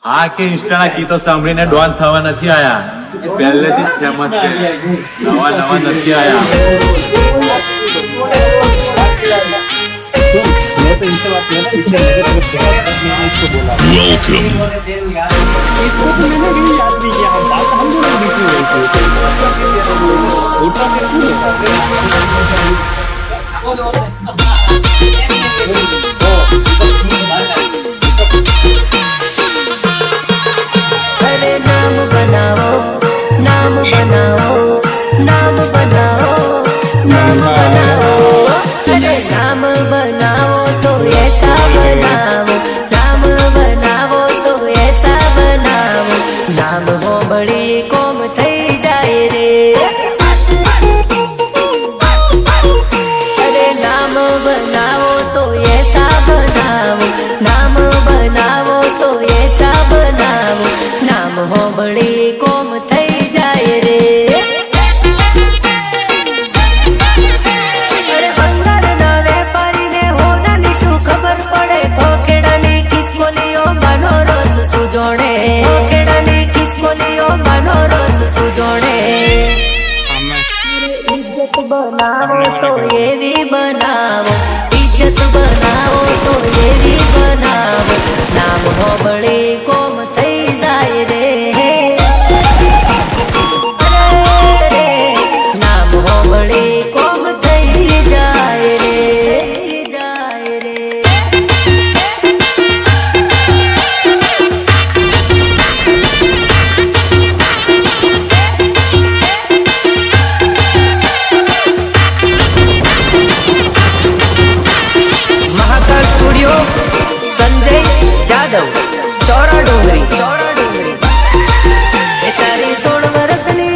આ કે ઇન્સ્ટાના ગીતો સાંભળીને ડોન થવા નથી આયા, પહેલેથી જ ફેમસ છે, નવા નવા નથી આયા। अरे नाम बनाओ, नाम बनाओ, नाम बनाओ, नाम बनाओ, अरे नाम बनाओ तो ऐसा बनाओ, नाम बनाओ तो ऐसा बनाओ, नाम हो बड़ी कोम थई जाए रे। अरे नाम बनाओ तो ऐसा बनाओ, नाम बनाओ तो ऐसा बनाओ, नाम हो बड़ी कोम थई जाए रे। अरे બંગાળના વેપારીને હોનાની શું ખબર પડે, કોકેડાની કિસ્કોલીઓ માનો રસ સુજોણે, કોકેડાની કિસ્કોલીઓ માનો રસ સુજોણે। इज्जत बनाओ तो एवी बनाओ, इज्जत बनाओ तो एवी बनाओ, नाम हो बड़ी कोम थई जाए रे। अरे नाम हो बड़ी कोम थई जाए रे, जाए रे। महाकाल स्टूडियो, संजय जादव, चौरा डोंगरी, चौरा डोंगरी। तारी 16 वर्षनी,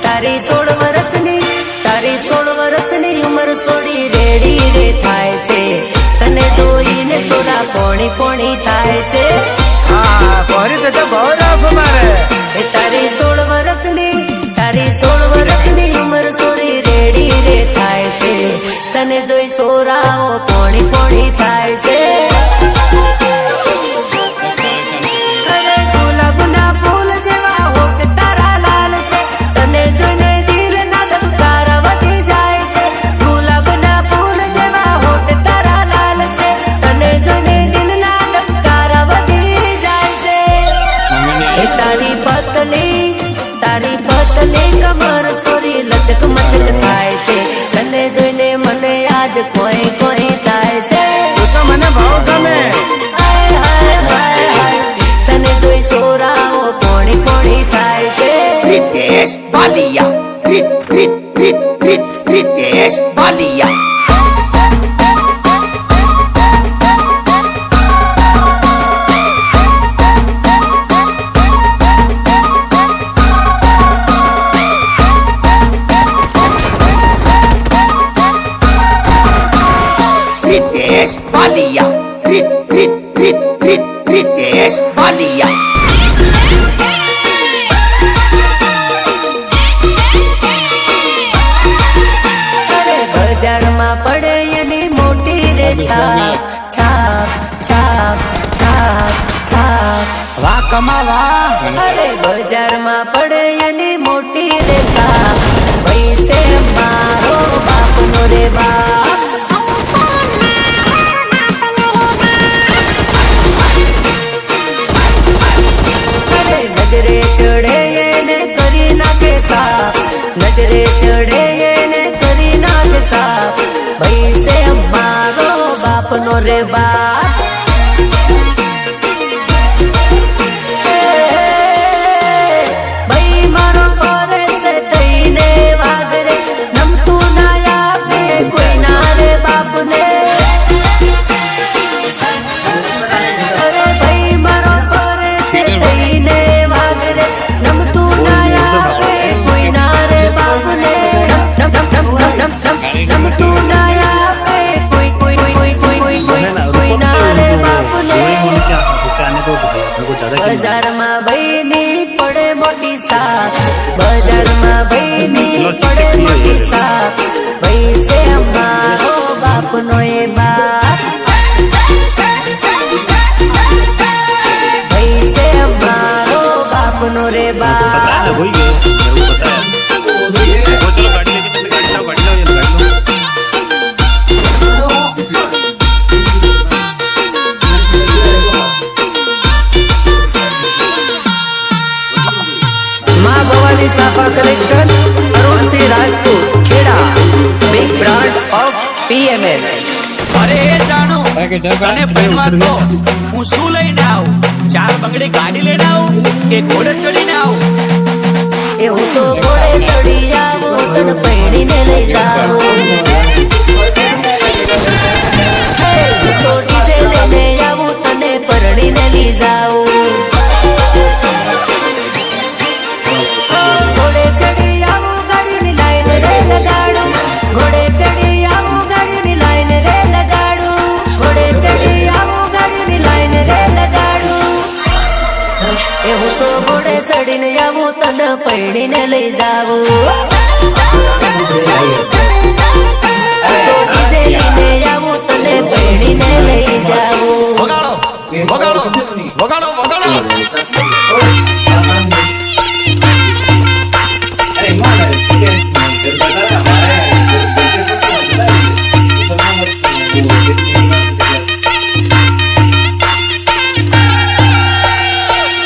तारी 16 वर्षनी, तारी 16 वर्षनी उमर छोड़ी रेडी रे थाय से, तने जोईने सोला पोणी पोणी थाय से। हाँ कोरी तो गौरव मारे। तारी 16 वर्षनी, तारी 16 वर्षनी उमर छोड़ी रेडी रे थाय से, तने जोई सोराओ पोणी पोणी थाय से। अरे गुलाबना फूल जेवा होठ तारा लाल से, तने जोईने दिल ना धबकारा वधी जाय से। गुलाबना फूल जेवा होठ तारा लाल से, तने जोईने दिल ना धबकारा वधी जाय से। ए तारी पतली कमर सोरी लचक मचक थाय से, तने जोईने मने आज कोई कोई थाय से। तो मने भाव गमे। हाय हाय हाय हाय, तने जोई सोराओ पोणी पोणी थाय से। रितेश बालिया, रितेश बालिया। रितेश बालिया, रितेश बालिया। अरे बजार में पड़े एनी मोटी रे छाप, छाप छाप छाप छाप। वाह कमावा। अरे बजार में पड़े एनी मोटी रे छाप, पैसे मारो बाप नो रे बाप। अरे नजरे चढ़े ने करी नाखे साफ, नजरे चढ़े ने करी नाखे साफ, भाई से मारो बाप नो रे बाप। भाई मारो करे से तईने वागरे, नमतू ना आपने कोई ना रे बाप ने। अरे भाई मारो करे से तईने वागरे, नमतू ना आपने कोई ना रे बाप ने। नम नम नम नम नम नम नमतू ना आपने कोई कोई कोई कोई कोई कोई कोई ना रे बाप ने। बाजार में बहनी पड़े मोटी साथ, बाजार में बहनी पड़े मोटी साथ, भाई से अम्मारो बाप नो ये बाप, भाई से अम्मा बापनो रे बाप भूल गए मेरे को पता है वो चलो गाड़ी लेके चलते गाड़ी लाओ ये गाड़ी लो माँ भवानी साफा collection Arun Singh Rajput Kheda big brand of PMS અરે જાણો તને પહેરવા તો હું શું લઈને આવું 4 બંગડી ગાડી લઈને આવું કે ઘોડે ચડીને આવું એવું તો ઘોડે ચડી આવું તને પૈણીને લઈ જાવું તો ડીજે લઈને આવું તને પરણીને લઈ જાવું ઘોડે ચડી આવું ગાડીની લાઈન રે લગાડું ઘોડે ચડી આવું ગાડીની લાઈન રે લગાડું ઘોડે ચડી આવું ગાડીની લાઈન રે લગાડું એવું તો ઘોડે ચડીને આવું તને પૈણીને લઈ જાવું ડીજે લઈને આવું તને પૈણીને લઈ જાવું વગાડો વગાડો વગાડો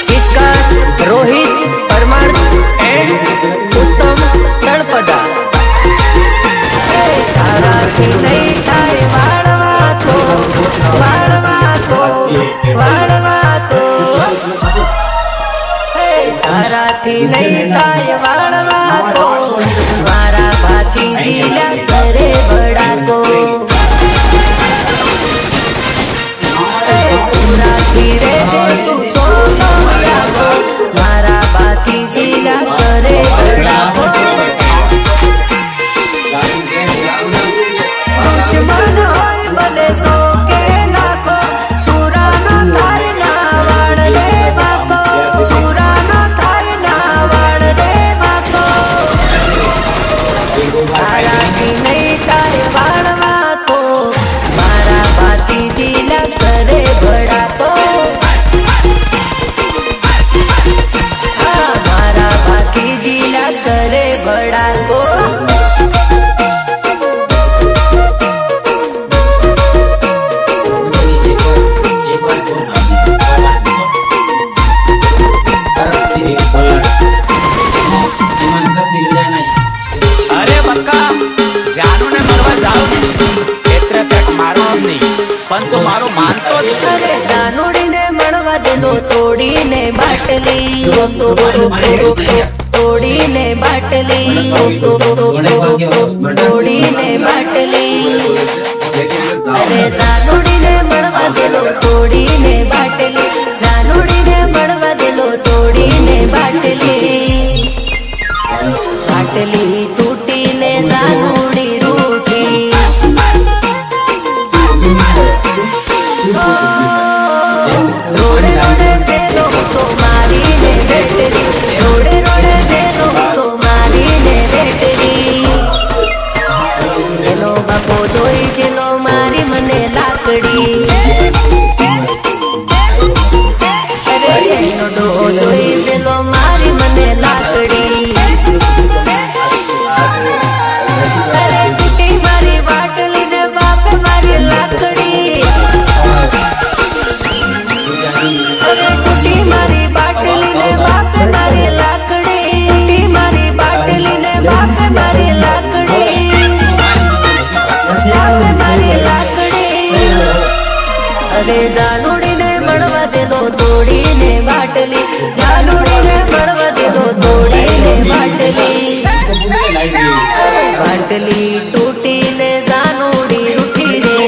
ગીતકાર રોહિત પરમાર એન્ડ ઉત્તમ તળપદા તારાથી નહીં થાય વાળવા તો તારાથી નહીં થાય વાળવા તો મારા ભાતીજીના ઘરે વડાતો સુરાથી રે તું સોનો લાગો મારા ભાતીજીના ઘરે વડાતો દુશ્મન હોય ભલે સો કે લાખો સુરાનો થાય ના વાળ રે વાકો સુરાનો થાય ના વાળ રે વાકો તારાથી નહીં થાય વાળ વાકો મારા ભાતીજીના ઘરે ભડાતો હા મારા ભાતીજીના ઘરે ભડાતો અરે બક્કા જાનુને મરવા જાવ એટલે પેટ મારો નહીં પણ તું મારો માનતો જ નથી. અરે જાનુડીને મળવા જેલો તોડીને બાટલી તોડીને બાટલી તોડીને બાટલી અરે જાનુડીને મળવા જેલો તોડીને બાટલી જાનુડીને મળવા જેલો તોડીને બાટલી બાટલી તૂટીને જાનુડી રૂઠી રોડે રોડે જેલો તો મારીને બેટરી રોડે રોડે જેલો તો મારીને બેટરી એનો બાપો જોઈ જેલો મારી મને લાકડી અરે એનો ડોહો જોઈ જેલો મારી મને લાકડી અરે તૂટી મારી બાટલી ને બાપે મારી લાકડી અરે તૂટી મારી બાટલી ને બાપે મારી લાકડી તૂટી મારી બાટલી ને બાપે મારી લાકડી બાપે મારી લાકડી અરે જાનુડીને મળવા જેલો તોડીને બાટલી જાનુડીને મળવા જેલો તોડીને બાટલી બાટલી તૂટીને જાનુડી રૂઠી રે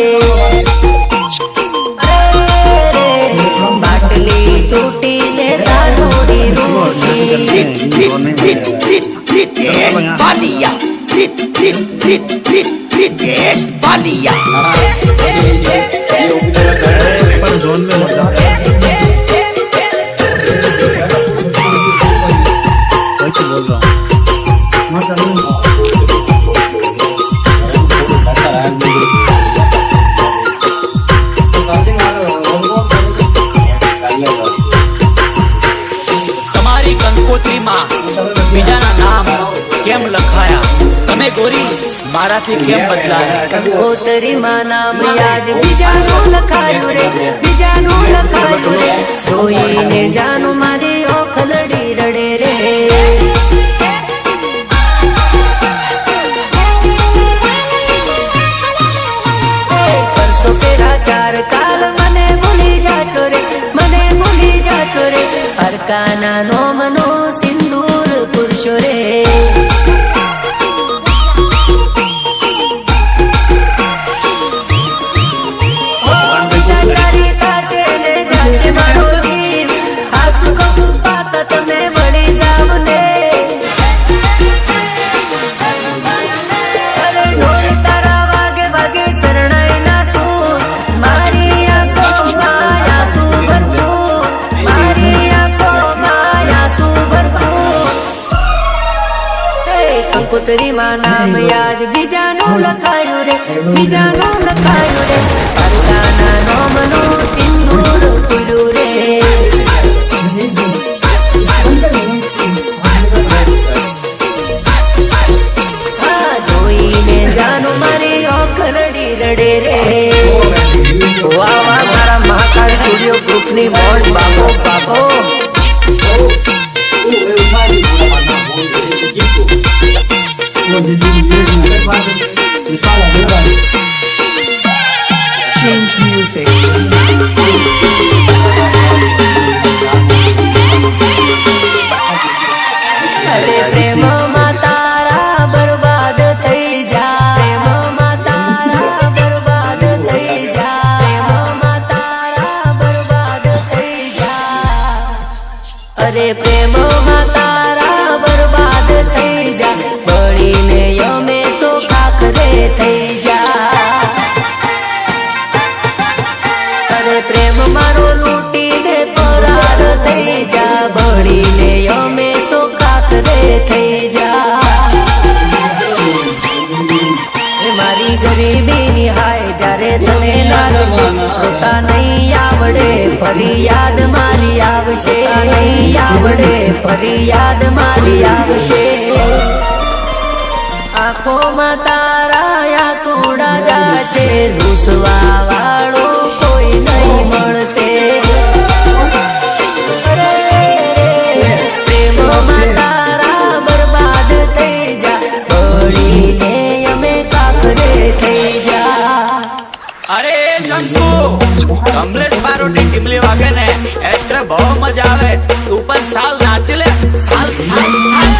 અરે બાટલી તૂટીને જાનુડી રૂઠી Ritesh Balia. Ritesh Balia. पर जोन में मत जाओ કંકોત્રીમાં બીજાના નામ કેમ લખાયા? તમે ગોરી મારાથી કેમ બદલાયા? કંકોત્રીમાં નામ યાજ બીજાનું લખાયું રે, બીજાનું લખાયું રે. જોઈને જાનું મારી ઓખલડી રડે રે. પરસો ફેરા ચાર કાલ મને ભૂલી જાશો રે, મને ભૂલી જાશો રે. હરકાના નોમનો સિંદૂર પુરુષો રે. કંકોત્રીમાં નામ યાજ બીજાનું લખાયું રે, બીજાનું લખાયું રે. હરકાના નોમનો સિંદૂર ખુલ્યું રે. હા, જોઈને જાનું મારી ઓખલડી રડે રે. વાહ વાહ, મારા મહાકાળ સ્ટુડિયો ગ્રુપની મોજ બાપો બાપો. Change music. અરે પ્રેમમાં તારા બરબાદ થઈ જા, પ્રેમમાં તારા બરબાદ થઈ જા, પ્રેમમાં તારા બરબાદ થઈ જા. અરે પ્રેમમાં તારા બરબાદ થઈ જા. બળીને યમે તો ખાખરે થઈ જા. અરે પ્રેમ મારો લૂટી દે ફરાર થઈ જા. બળીને યમે તો ખાખરે થઈ જા. મારી ગરીબી નિહાય જ્યારે તને લાગશે, રોતા નહીં આવડે ફરી યાદ મારી આવશે. નહીં આવડે ફરી યાદ મારી આવશે. આંખોમાં તારા આંસુડા જાશે. રૂસવા વાળો કોઈ નહીં મળશે. પ્રેમમાં તારા બરબાદ થઈ જા. બળીને અમે કાકરે થઈ જા. અરે શંકુ, કમલેશ બારોટી ટીમલી વાગે ને એટલે બહુ મજા આવે. તું પણ સાલ નાચી લે, સાલ સાલ સાલ.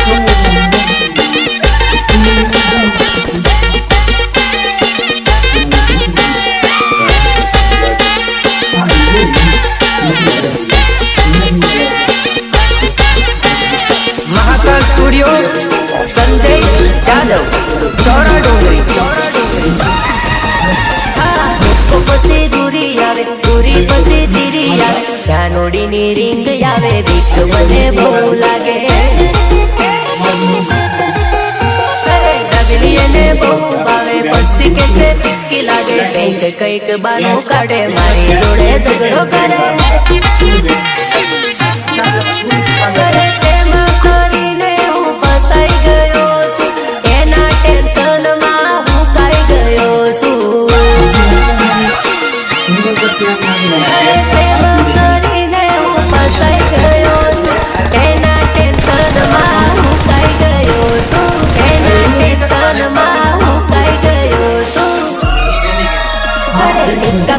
મહાકાળ સ્ટુડિયો સંજય જાદવ, ચોરા ડુંગરી, ચોરા ડુંગરી. હા, લોકો પછી દૂરી આવે, દૂરી પછી ધીરી આવે. ધાનોડીની રીંગ આવે, બીક મને બહુ લાગે. નગલી એને બહુ ભાવે, પછી કે છે બીકી લાગે. કઈક કઈક બાનો કાઢે, મારી જોડે ઝઘડો કરે.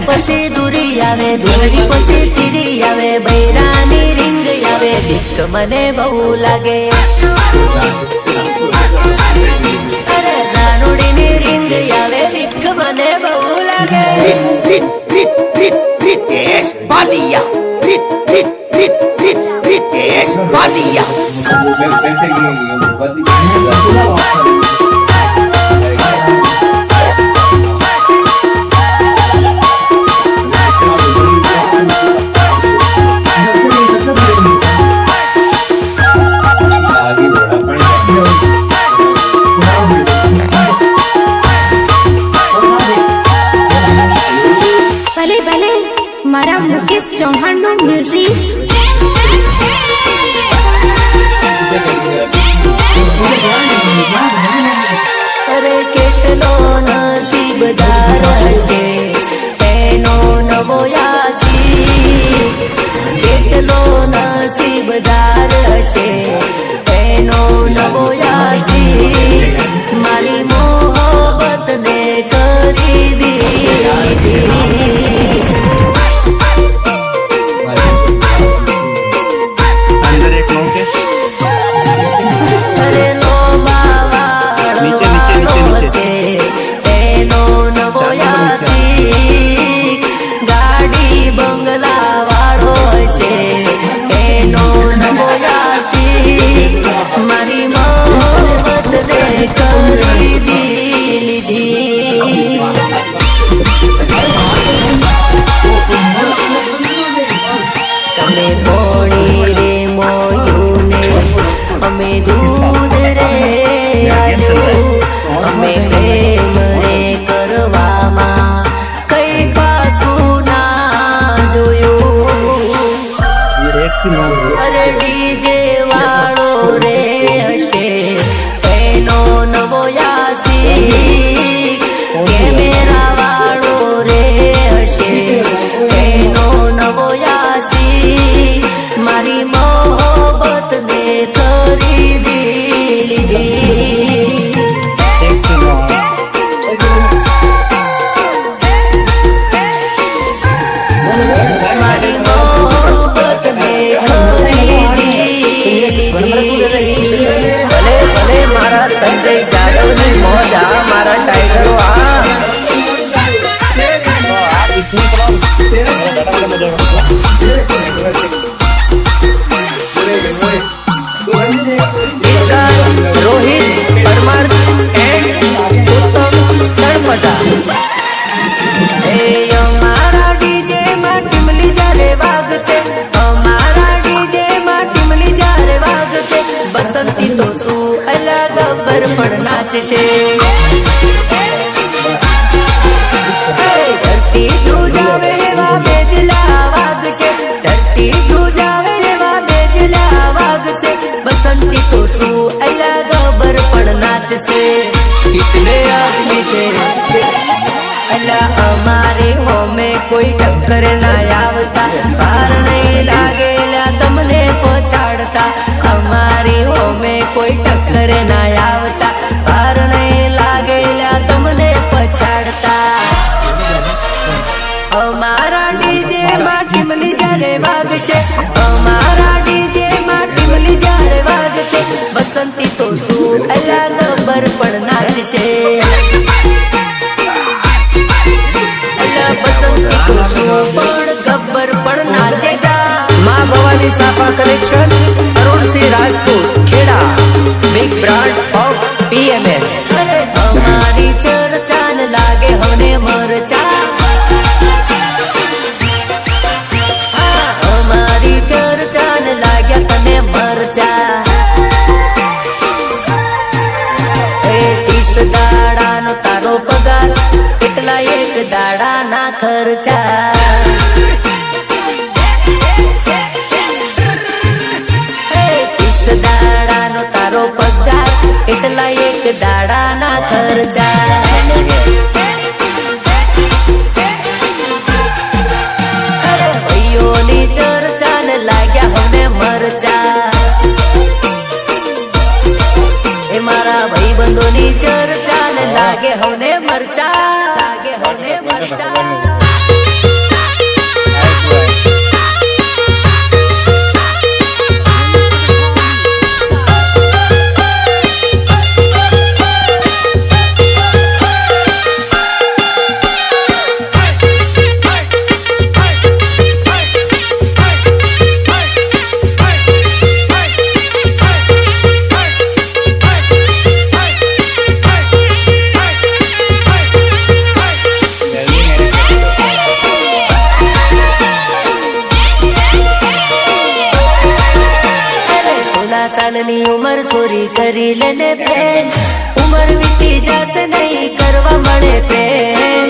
પછી દૂરી આવે, દૂરી પછી તીરી આવે. બૈરાની રીંગ આવે, બીક મને બહુ લાગે. અરે નાનોડીની રીંગ આવે, બીક મને બહુ લાગે. Ritesh Balia. Ritesh Balia. મારા મુકેશ ચૌહાણ નું મ્યુઝિક. અરે ડીજે વાળો રે હશે એનો નવો યાસી, કેમેરા વાળો રે હશે એનો નવો યાસી, મારી મોહબ્બત ને ખરીદી લીધી. મારી મોહબ્બત ને ખરીદી લીધી. ભલે ભલે મારા સંજય જાદવ ની મોજા, મારા ટાઈગરો રોહિત પરમાર એન્ડ ઉત્તમ તળપટા. અમારા ડીજે માં ટીમલી જ્યારે વાગશે, અમારા ડીજે માં ટીમલી જ્યારે વાગશે, બસંતી તો શું અલા ગબ્બર પણ નાચશે. ધરતી ધ્રુજાવે એવા બેજલા વાગશે, ધરતી ધ્રુજાવે એવા બેજલા વાગશે, બસંતી તો શું અલા ગબ્બર પણ નાચશે. કિતને આદમી તે અલા અમારે હોમે કોઈ ટક્કર ના આવતા, પાર નહીં લાગેલા તમને પછાડતા. અમારી હોમે કોઈ ટક્કર ના આવતા, પાર નહીં લાગેલા તમને પછાડતા. અમારા ડીજે માં ટીમલી જ્યારે વાગશે, અમારા ડીજે માં ટીમલી જ્યારે વાગશે, બસંતી તો શું અલા ગબ્બર પણ નાચશે. બસંતી તો શું પણ ગબ્બર પણ નાચેગા. Maa Bhavani Safa collection, Arunsinh Rajput, Kheda, big brand of PMS. અમારી ચર્ચાન લાગે હોને મરચા, અમારી ચર્ચાન લાગ્યા તને મરચા. 30 દાડાનો તારો પગાર, એટલા એક દાડાના ખર્ચા. 30 દાડાનો તારો પગાર, એટલા એક દાડાના ખર્ચા. ભાઈઓની ચર્ચાન લાગ્યા હવે મરચા. એ મારા ભાઈબંધોની ચર્ચાન લાગે હવે મરચા, લાગે હવે મરચા. સાલની ઉમર ચોરી કરી લેને પ્રેમ, ઉમર વીતી જશે નહીં કરવા મળે પ્રેમ.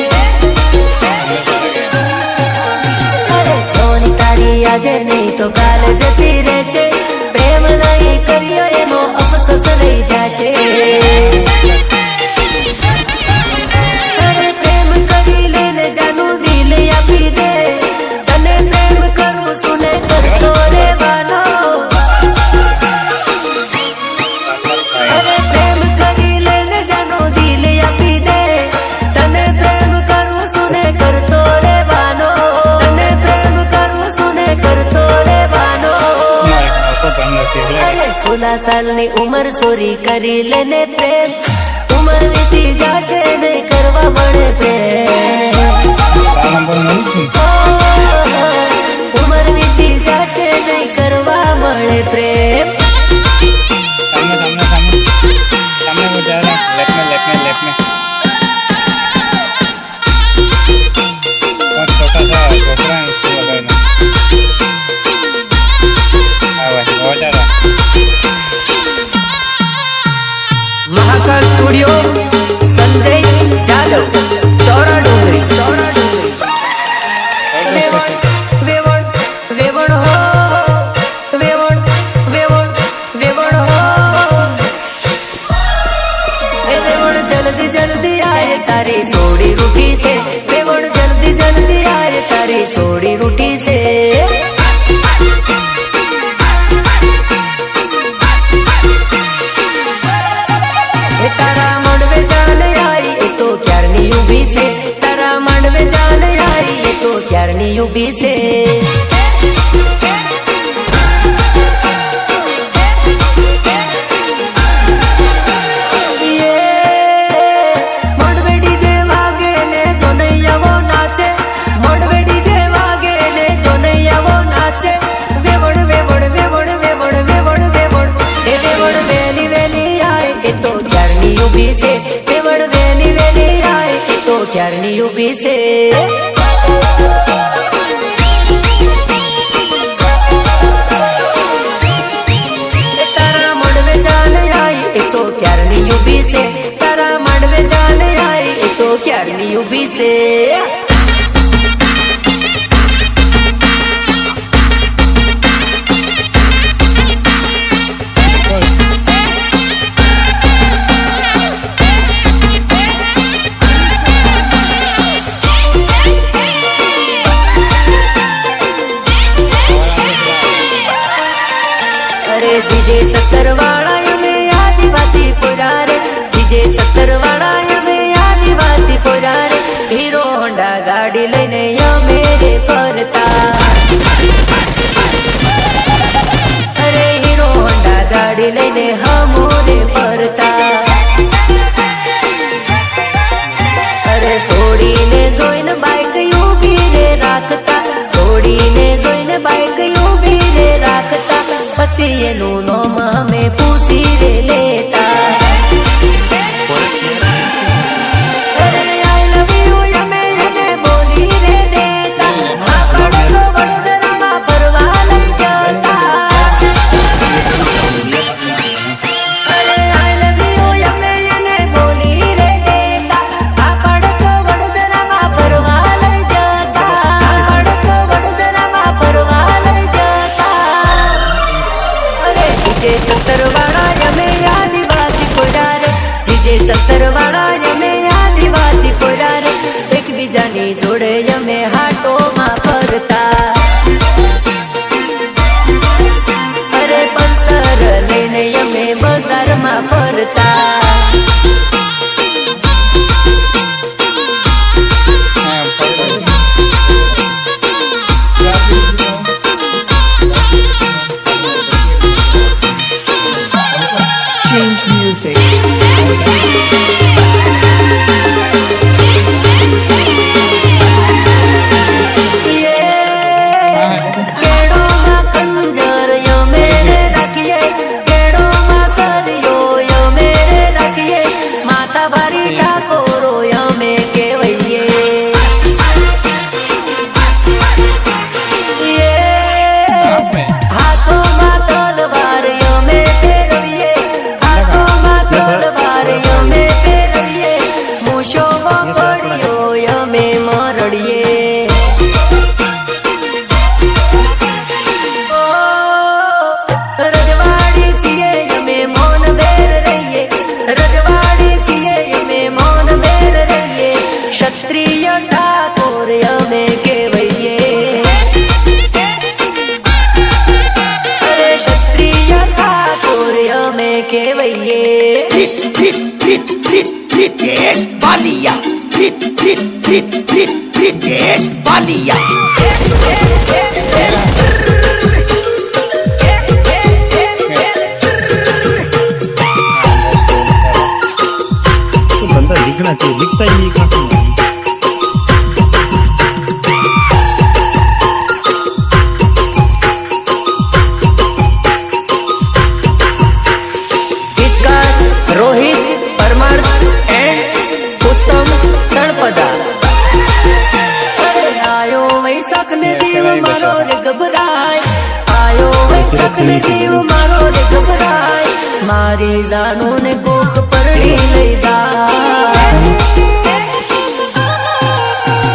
અરે છોની તારી આજે નહીં તો કાલ જતી રહેશે, પ્રેમ નહીં કર્યો એનો અફસોસ રહી જશે. અરે પ્રેમ કરી લેને જાનું દિલ આપી દે, તને પ્રેમ કરું છું ને કરતો રહેવાનો. અરે 16 સાલની ઉમર ચોરી કરી લેને પ્રેમ, ઉમર વીતી જશે નહીં કરવા મળે પ્રેમ. ઉમર વીતી જશે નહીં કરવા મળે પ્રેમ. महाकाल स्टूडियो, संजय जादव, चौरा डोंगरी. वेवण वेवण हो ક્યારની ઊભી છે. ક્યારની ઊભી છે. તારા મળવે જાન આઈ એ તો ક્યારની ઊભી છે. તારા મળવે જાન આઈ એ તો ક્યારની ઊભી છે. જીજે 17 વાળા અમે આદિવાસી પોરા રે. જીજે 17 વાળા અમે આદિવાસી પોરા રે. હીરો હોન્ડા ગાડી લઈને અમે રે ફરતા. અરે હીરો હોન્ડા ગાડી લઈને હમો રે ફરતા. અરે છોડીને જોઈને બાઈક ઊભી રે રાખતા. છોડીને જોઈને બાઈક ઊભી રે રાખતા. પછી એનું નામ અમે પૂછી રે લેતા. અરે આઈ લવ યુ અમે એને બોલી રે દેતા. આપણે તો વડોદરામાં ફરવા લઈ જતા. અરે આઈ લવ યુ અમે એને બોલી રે દેતા. આપણે તો વડોદરામાં ફરવા લઈ જતા. આપણે તો વડોદરામાં ફરવા લઈ જતા. જીજે 17 વાળા અમે આદિવાસી પોરા રે. જીજે 17 વાળા અમે આદિવાસી પોરા રે. એકબીજાની જોડે અમે હાટોમાં ફરતા. અરે પલ્સર લઈને અમે બજારમાં ફરતા. Change music. કેડોમાં કંજર અમે રાખીએ. કેડોમાં સરિયો અમે રાખીએ. માતા બારી ઠાકોરો અમે કહેવાઈએ. હાથોમાં તલવાર અમે ફેરવીએ. હાથોમાં તલવાર અમે ફેરવીએ. મૂછોમાં કડીઓ અમે મરડીએ. રજવાડી છીએ અમે મૌન બેર રહીએ. રજવાડી છીએ અમે મૌન બેર રહીએ. ક્ષત્રિય ઠાકોર અમે કહેવાઈએ. અરે ક્ષત્રિય ઠાકોર અમે કહેવાઈએ. Ritesh Balia. Ritesh Balia. बंदा लिखना चाहिए, लिखता ही नहीं काफी. ગીતકાર રોહિત પરમાર એન્ડ ઉત્તમ તળપદા. આયો વૈશાખ ને દીવ મારો રે ગભરાય. આયો વૈશાખ ને દીવ મારો રે ગભરાય. મારી જાનો ને કોક પરણી લઈ જાય.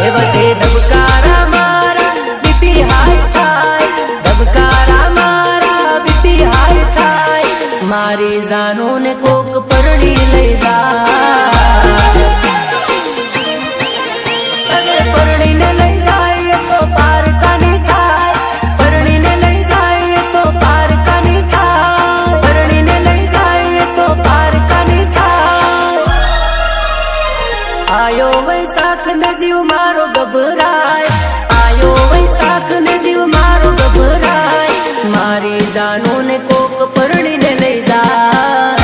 એ વખતે ધબકારા મારા બીપી હાઈ થાય. ધબકારા મારા બીપી હાઈ થાય. મારી જાનો ને કોક પરણી લઈ જાય. અરે પરણીને લઈ જાય તો પારકાની થાય. પરણીને લઈ જાય તો પારકાની થાય. પરણીને લઈ જાય તો પારકાની થાય. આયો વૈશાખ ને જીવ મારો ગભરાય. આયો કોક પરણીને લઈ જાય.